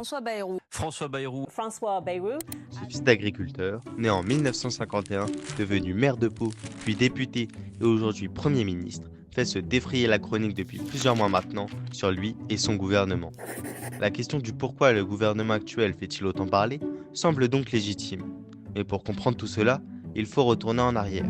François Bayrou. François Bayrou. François Bayrou. Ce fils d'agriculteur, né en 1951, devenu maire de Pau, puis député et aujourd'hui Premier ministre, fait se défrayer la chronique depuis plusieurs mois maintenant sur lui et son gouvernement. La question du pourquoi le gouvernement actuel fait-il autant parler semble donc légitime. Mais pour comprendre tout cela, il faut retourner en arrière.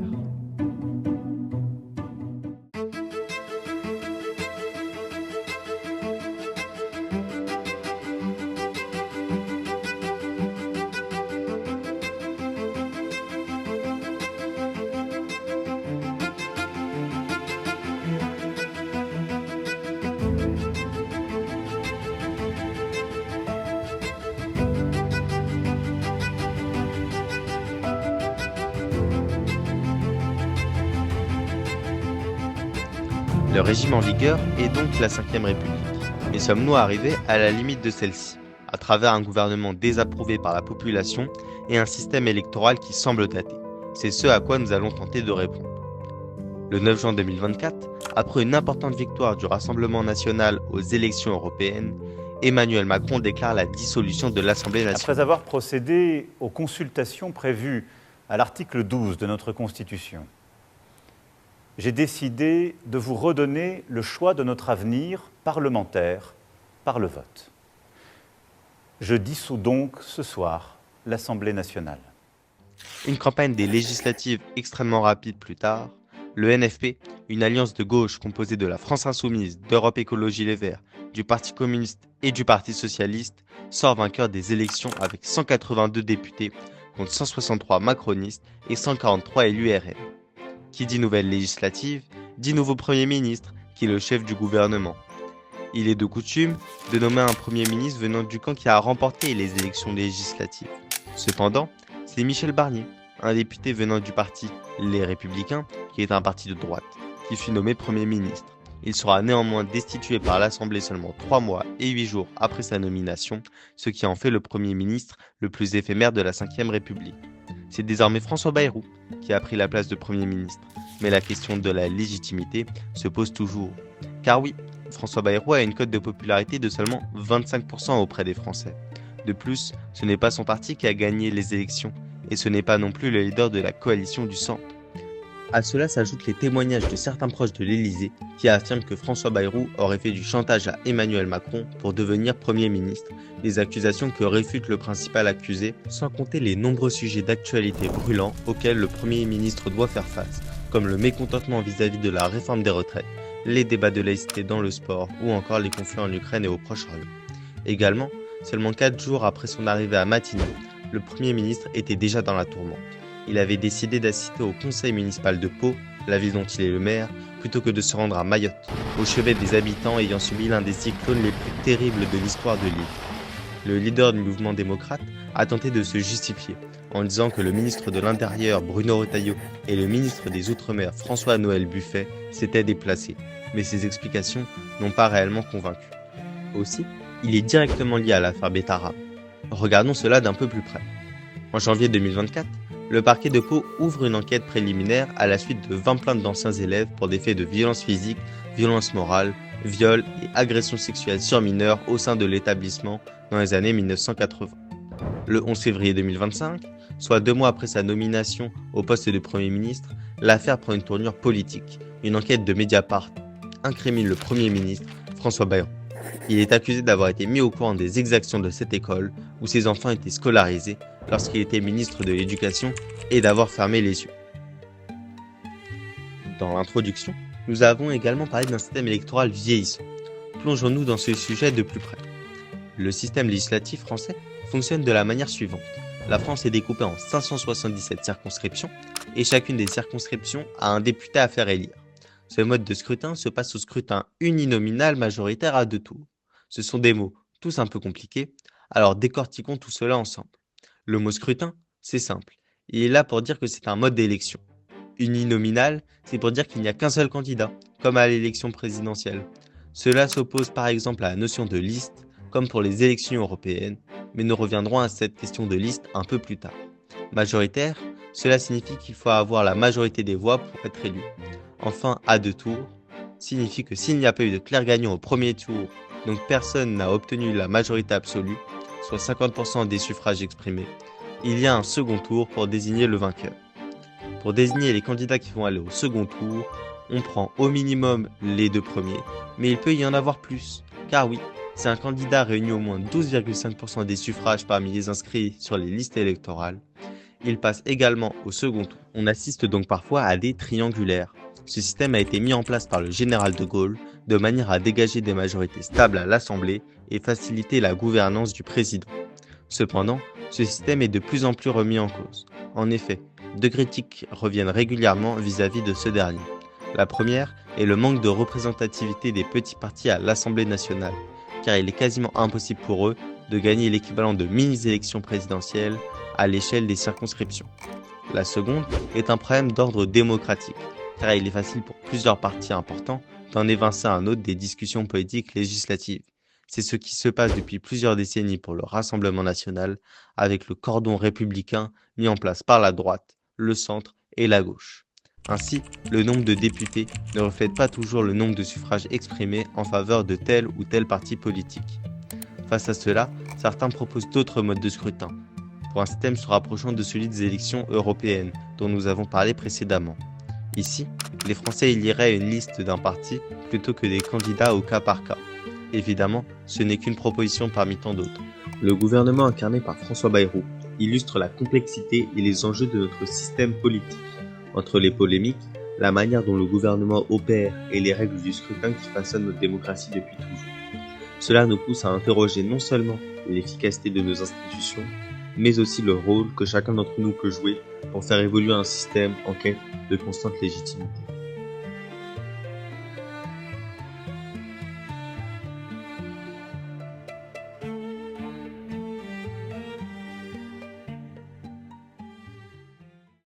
Le régime en vigueur est donc la Ve République. Mais sommes-nous arrivés à la limite de celle-ci, à travers un gouvernement désapprouvé par la population et un système électoral qui semble daté? C'est ce à quoi nous allons tenter de répondre. Le 9 juin 2024, après une importante victoire du Rassemblement national aux élections européennes, Emmanuel Macron déclare la dissolution de l'Assemblée nationale. Après avoir procédé aux consultations prévues à l'article 12 de notre Constitution, j'ai décidé de vous redonner le choix de notre avenir parlementaire par le vote. Je dissous donc ce soir l'Assemblée nationale. Une campagne des législatives extrêmement rapide plus tard, le NFP, une alliance de gauche composée de la France Insoumise, d'Europe Écologie Les Verts, du Parti communiste et du Parti socialiste, sort vainqueur des élections avec 182 députés contre 163 macronistes et 143 élus RN. Qui dit nouvelle législative, dit nouveau Premier ministre, qui est le chef du gouvernement. Il est de coutume de nommer un Premier ministre venant du camp qui a remporté les élections législatives. Cependant, c'est Michel Barnier, un député venant du parti Les Républicains, qui est un parti de droite, qui fut nommé Premier ministre. Il sera néanmoins destitué par l'Assemblée seulement 3 mois et 8 jours après sa nomination, ce qui en fait le Premier ministre le plus éphémère de la Ve République. C'est désormais François Bayrou qui a pris la place de Premier ministre. Mais la question de la légitimité se pose toujours. Car oui, François Bayrou a une cote de popularité de seulement 25% auprès des Français. De plus, ce n'est pas son parti qui a gagné les élections, et ce n'est pas non plus le leader de la coalition du centre. À cela s'ajoutent les témoignages de certains proches de l'Élysée qui affirment que François Bayrou aurait fait du chantage à Emmanuel Macron pour devenir Premier ministre, des accusations que réfute le principal accusé, sans compter les nombreux sujets d'actualité brûlants auxquels le Premier ministre doit faire face, comme le mécontentement vis-à-vis de la réforme des retraites, les débats de laïcité dans le sport ou encore les conflits en Ukraine et au Proche-Orient. Également, seulement 4 jours après son arrivée à Matignon, le Premier ministre était déjà dans la tourmente. Il avait décidé d'assister au conseil municipal de Pau, la ville dont il est le maire, plutôt que de se rendre à Mayotte, au chevet des habitants ayant subi l'un des cyclones les plus terribles de l'histoire de l'île. Le leader du mouvement démocrate a tenté de se justifier en disant que le ministre de l'Intérieur Bruno Retailleau et le ministre des Outre-mer François-Noël Buffet s'étaient déplacés, mais ces explications n'ont pas réellement convaincu. Aussi, il est directement lié à l'affaire Betara. Regardons cela d'un peu plus près. En janvier 2024, le parquet de Pau ouvre une enquête préliminaire à la suite de 20 plaintes d'anciens élèves pour des faits de violence physique, violence morale, viol et agression sexuelle sur mineurs au sein de l'établissement dans les années 1980. Le 11 février 2025, soit 2 mois après sa nomination au poste de Premier ministre, l'affaire prend une tournure politique. Une enquête de Mediapart incrimine le Premier ministre, François Bayrou. Il est accusé d'avoir été mis au courant des exactions de cette école où ses enfants étaient scolarisés lorsqu'il était ministre de l'Éducation et d'avoir fermé les yeux. Dans l'introduction, nous avons également parlé d'un système électoral vieillissant. Plongeons-nous dans ce sujet de plus près. Le système législatif français fonctionne de la manière suivante. La France est découpée en 577 circonscriptions et chacune des circonscriptions a un député à faire élire. Ce mode de scrutin se passe au scrutin uninominal majoritaire à 2 tours. Ce sont des mots tous un peu compliqués, alors décortiquons tout cela ensemble. Le mot scrutin, c'est simple. Il est là pour dire que c'est un mode d'élection. Uninominal, c'est pour dire qu'il n'y a qu'un seul candidat, comme à l'élection présidentielle. Cela s'oppose par exemple à la notion de liste, comme pour les élections européennes, mais nous reviendrons à cette question de liste un peu plus tard. Majoritaire, cela signifie qu'il faut avoir la majorité des voix pour être élu. Enfin, à 2 tours, signifie que s'il n'y a pas eu de clair gagnant au premier tour, donc personne n'a obtenu la majorité absolue, soit 50% des suffrages exprimés, il y a un second tour pour désigner le vainqueur. Pour désigner les candidats qui vont aller au second tour, on prend au minimum les 2 premiers, mais il peut y en avoir plus, car oui, si un candidat réunit au moins 12,5% des suffrages parmi les inscrits sur les listes électorales, il passe également au second tour. On assiste donc parfois à des triangulaires. Ce système a été mis en place par le général de Gaulle de manière à dégager des majorités stables à l'Assemblée et faciliter la gouvernance du président. Cependant, ce système est de plus en plus remis en cause. En effet, 2 critiques reviennent régulièrement vis-à-vis de ce dernier. La première est le manque de représentativité des petits partis à l'Assemblée nationale, car il est quasiment impossible pour eux de gagner l'équivalent de mini-élections présidentielles à l'échelle des circonscriptions. La seconde est un problème d'ordre démocratique, car il est facile pour plusieurs partis importants d'en évincer un autre des discussions politiques législatives. C'est ce qui se passe depuis plusieurs décennies pour le Rassemblement national, avec le cordon républicain mis en place par la droite, le centre et la gauche. Ainsi, le nombre de députés ne reflète pas toujours le nombre de suffrages exprimés en faveur de tel ou tel parti politique. Face à cela, certains proposent d'autres modes de scrutin, pour un système se rapprochant de celui des élections européennes dont nous avons parlé précédemment. Ici, les Français éliraient une liste d'un parti plutôt que des candidats au cas par cas. Évidemment, ce n'est qu'une proposition parmi tant d'autres. Le gouvernement incarné par François Bayrou illustre la complexité et les enjeux de notre système politique. Entre les polémiques, la manière dont le gouvernement opère et les règles du scrutin qui façonnent notre démocratie depuis toujours. Cela nous pousse à interroger non seulement l'efficacité de nos institutions, mais aussi le rôle que chacun d'entre nous peut jouer pour faire évoluer un système en quête de constante légitimité.